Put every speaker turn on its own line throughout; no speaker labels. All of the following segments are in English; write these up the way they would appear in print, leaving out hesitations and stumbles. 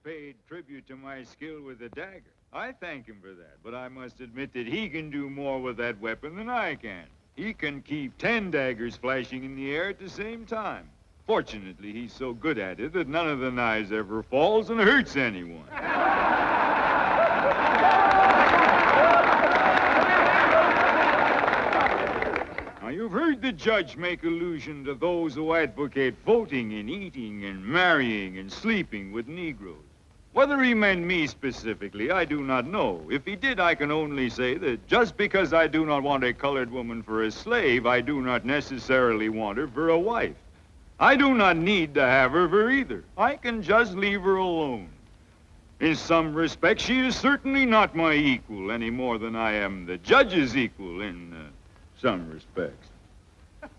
paid tribute to my skill with the dagger. I thank him for that, but I must admit that he can do more with that weapon than I can. He can keep 10 daggers flashing in the air at the same time. Fortunately, he's so good at it that none of the knives ever falls and hurts anyone. Now, you've heard the judge make allusion to those who advocate voting and eating and marrying and sleeping with Negroes. Whether he meant me specifically, I do not know. If he did, I can only say that just because I do not want a colored woman for a slave, I do not necessarily want her for a wife. I do not need to have her for either. I can just leave her alone. In some respects, she is certainly not my equal any more than I am the judge's equal in some respects.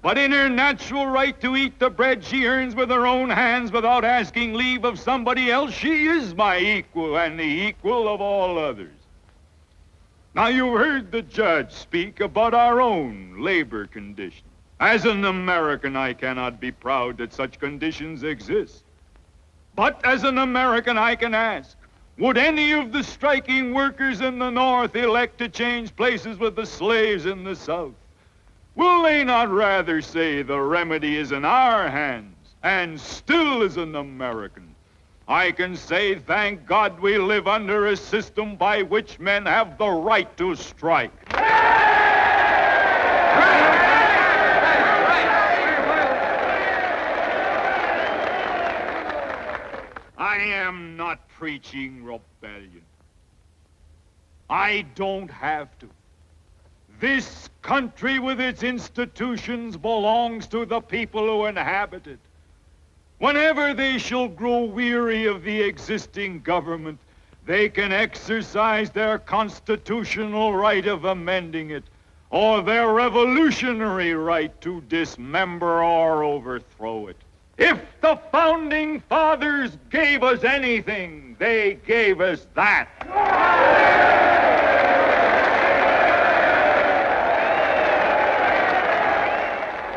But in her natural right to eat the bread she earns with her own hands without asking leave of somebody else, she is my equal and the equal of all others. Now, you heard the judge speak about our own labor conditions. As an American, I cannot be proud that such conditions exist. But as an American, I can ask, would any of the striking workers in the North elect to change places with the slaves in the South? Will they not rather say the remedy is in our hands? And still, as an American, I can say, thank God we live under a system by which men have the right to strike. I am not preaching rebellion. I don't have to. This country with its institutions belongs to the people who inhabit it. Whenever they shall grow weary of the existing government, they can exercise their constitutional right of amending it, or their revolutionary right to dismember or overthrow it. If the Founding Fathers gave us anything, they gave us that.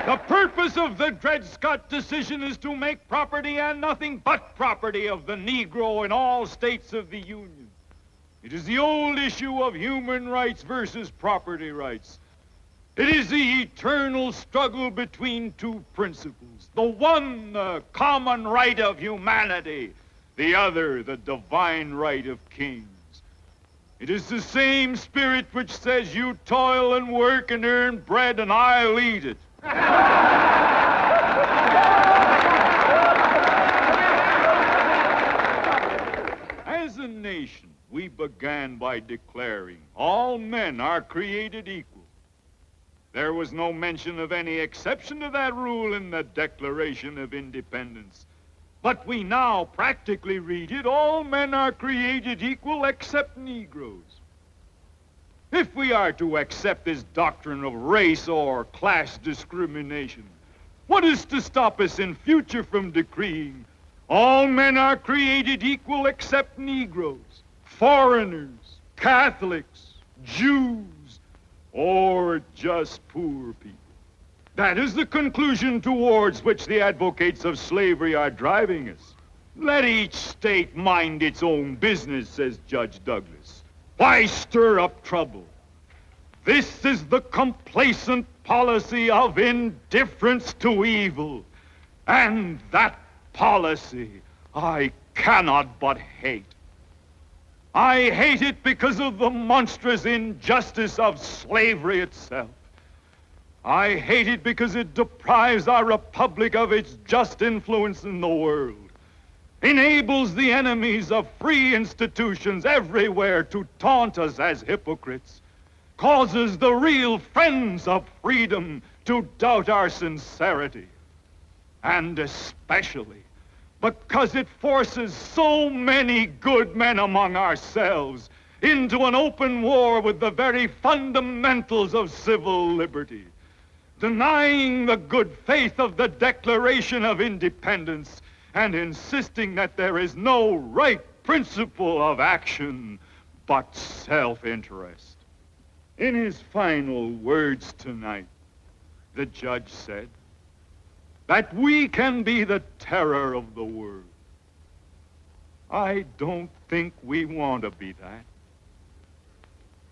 The purpose of the Dred Scott decision is to make property and nothing but property of the Negro in all states of the Union. It is the old issue of human rights versus property rights. It is the eternal struggle between two principles. The one, the common right of humanity. The other, the divine right of kings. It is the same spirit which says, you toil and work and earn bread and I'll eat it. As a nation, we began by declaring all men are created equal. There was no mention of any exception to that rule in the Declaration of Independence. But we now practically read it, all men are created equal except Negroes. If we are to accept this doctrine of race or class discrimination, what is to stop us in future from decreeing all men are created equal except Negroes, foreigners, Catholics, Jews, or just poor people? That is the conclusion towards which the advocates of slavery are driving us. Let each state mind its own business, says Judge Douglas. Why stir up trouble? This is the complacent policy of indifference to evil. And that policy I cannot but hate. I hate it because of the monstrous injustice of slavery itself. I hate it because it deprives our republic of its just influence in the world, enables the enemies of free institutions everywhere to taunt us as hypocrites, causes the real friends of freedom to doubt our sincerity, and especially because it forces so many good men among ourselves into an open war with the very fundamentals of civil liberty, denying the good faith of the Declaration of Independence and insisting that there is no right principle of action but self-interest. In his final words tonight, the judge said that we can be the terror of the world. I don't think we want to be that.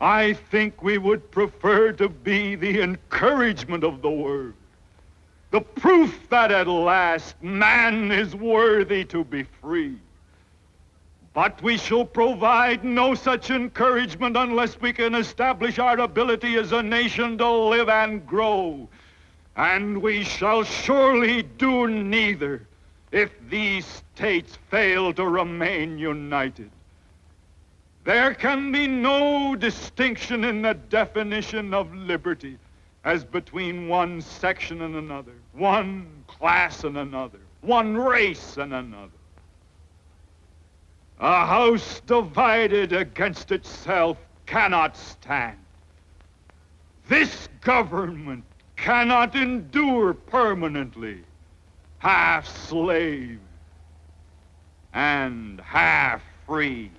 I think we would prefer to be the encouragement of the world, the proof that at last man is worthy to be free. But we shall provide no such encouragement unless we can establish our ability as a nation to live and grow. And we shall surely do neither if these states fail to remain united. There can be no distinction in the definition of liberty as between one section and another, one class and another, one race and another. A house divided against itself cannot stand. This government cannot endure permanently, half slave and half free.